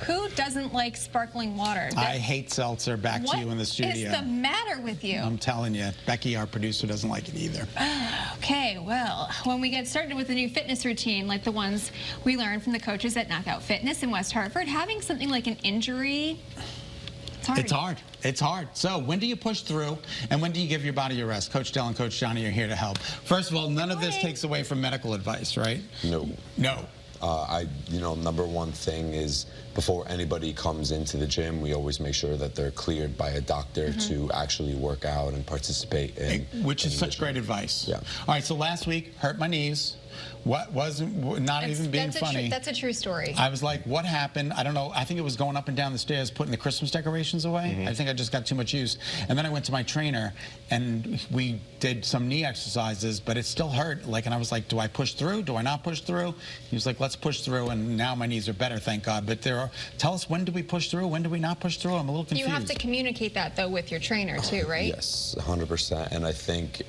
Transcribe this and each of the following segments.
Who doesn't like sparkling water? I hate seltzer. Back to you in the studio. What is the matter with you? I'm telling you, Becky, our producer, doesn't like it either. Okay, well, when we get started with a new fitness routine, like the ones we learned from the coaches at Knockout Fitness in West Hartford, having something like an injury, it's hard. It's hard. It's hard. So when do you push through, and when do you give your body a rest? Coach Dell and Coach Johnny are here to help. First of all, none of this takes away from medical advice, right? No. No. Number one thing is before anybody comes into the gym, we always make sure that they're cleared by a doctor to actually work out and participate in. Which is such great advice. Yeah. All right, so last week, hurt my knees. What wasn't not even being funny. That's a true story. I was like, what happened? I don't know. I think it was going up and down the stairs, putting the Christmas decorations away. I think I just got too much use. And then I went to my trainer, and we did some knee exercises, but it still hurt. And I was like, do I push through? Do I not push through? He was like, let's push through. And now my knees are better, thank God. But tell us, when do we push through? When do we not push through? I'm a little confused. You have to communicate that, though, with your trainer, too, right? Yes, 100%. And I think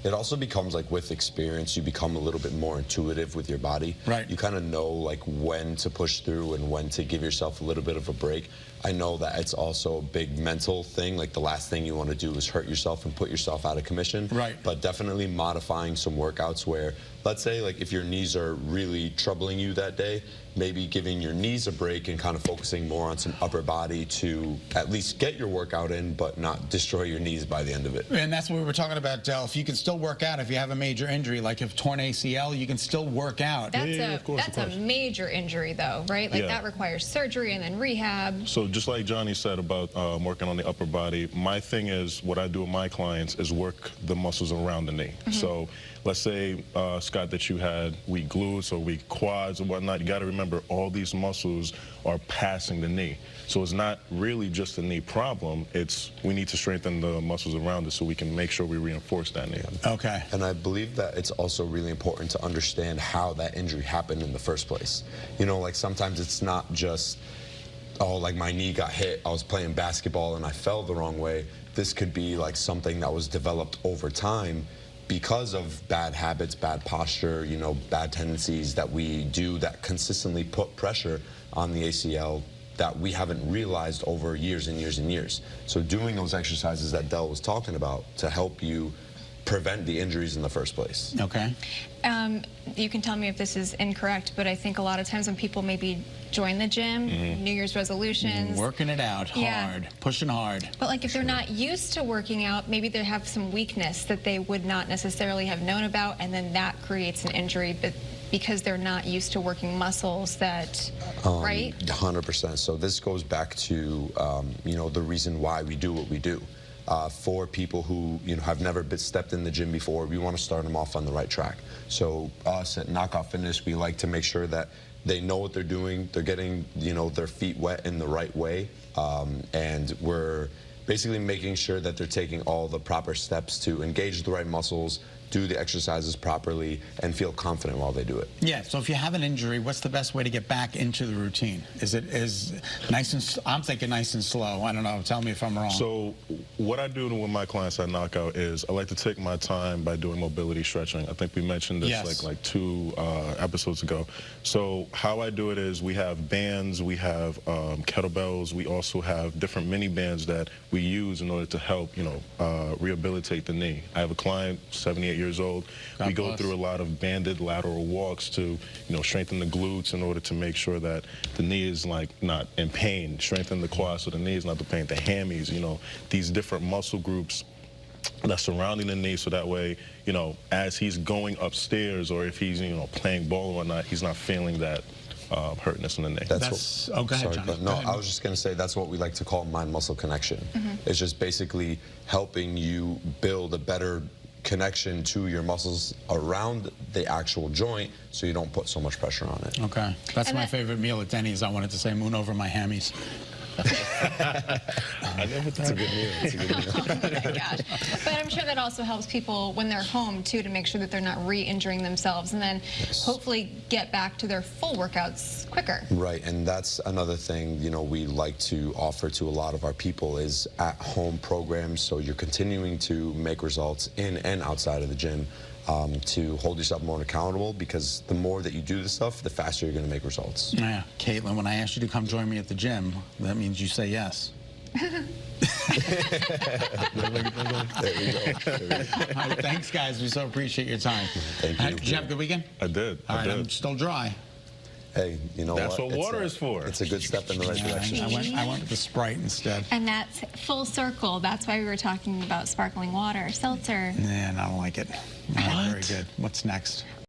it also becomes like with experience, you become a little bit more intuitive with your body. Right. You kind of know like when to push through and when to give yourself a little bit of a break. I know that it's also a big mental thing. Like the last thing you want to do is hurt yourself and put yourself out of commission. Right. But definitely modifying some workouts where, let's say like if your knees are really troubling you that day, maybe giving your knees a break and kind of focusing more on some upper body to at least get your workout in, but not destroy your knees by the end of it. And that's what we were talking about, Del. If you can still work out, if you have a major injury, like if torn ACL, you can still work out. That's a major injury, though, right? Like that requires surgery and then rehab. So just like Johnny said about working on the upper body, my thing is what I do with my clients is work the muscles around the knee. So let's say, Scott, that you had weak glutes or weak quads or whatnot. You got to remember all these muscles are passing the knee. So it's not really just a knee problem. It's we need to strengthen the muscles around it so we can make sure we reinforce that knee. Okay. And I believe that it's also really important to understand how that injury happened in the first place. You know, like sometimes it's not just, oh, like my knee got hit, I was playing basketball and I fell the wrong way. This could be like something that was developed over time because of bad habits, bad posture, you know, bad tendencies that we do that consistently put pressure on the ACL that we haven't realized over years and years and years. So doing those exercises that Del was talking about to help you prevent the injuries in the first place. Okay. You can tell me if this is incorrect, but I think a lot of times when people maybe join the gym, New Year's resolutions. Working it out hard, pushing hard. But like if they're not used to working out, maybe they have some weakness that they would not necessarily have known about, and then that creates an injury, but because they're not used to working muscles that, right? 100%. So this goes back to, you know, the reason why we do what we do. For people who have never stepped in the gym before, we want to start them off on the right track. So us at Knockout Fitness, we like to make sure that they know what they're doing, they're getting their feet wet in the right way, and we're basically making sure that they're taking all the proper steps to engage the right muscles, do the exercises properly, and feel confident while they do it. Yeah, so if you have an injury, what's the best way to get back into the routine? Is nice and, I'm thinking nice and slow. I don't know, tell me if I'm wrong. So what I do with my clients at Knockout is I like to take my time by doing mobility stretching. I think we mentioned this like 2 episodes ago. So how I do it is we have bands, we have kettlebells, we also have different mini bands that we use in order to help, rehabilitate the knee. I have a client, 78 years old. We go through a lot of banded lateral walks to, strengthen the glutes in order to make sure that the knee is like not in pain. Strengthen the quads so the knee is not the pain. The hammies, these different muscle groups that's surrounding the knee, so that way, as he's going upstairs or if he's, playing ball or whatnot, he's not feeling that hurtness in the knee. Go ahead, Johnny. No, I was just going to say that's what we like to call mind-muscle connection. It's just basically helping you build a better connection to your muscles around the actual joint so you don't put so much pressure on it. Okay. That's my favorite meal at Denny's. I wanted to say moon over my hammies. I never thought. It's a good meal. It's a good meal. Oh my gosh. But I'm sure that also helps people when they're home too, to make sure that they're not re-injuring themselves and then hopefully get back to their full workouts quicker. Right, and that's another thing we like to offer to a lot of our people is at-home programs, so you're continuing to make results in and outside of the gym. to hold yourself more accountable, because the more that you do this stuff, the faster you're going to make results. Yeah, Caitlin, when I asked you to come join me at the gym, that means you say yes. There we go. All right, thanks, guys. We so appreciate your time. Thank you. Did you have a good weekend? I did. All right, I did. I'm still dry. Hey, you know That's what It's water is for. It's a good step in the right direction. I went with the Sprite instead. And that's full circle. That's why we were talking about sparkling water, seltzer. Yeah, and I don't like it. Not very good. What's next?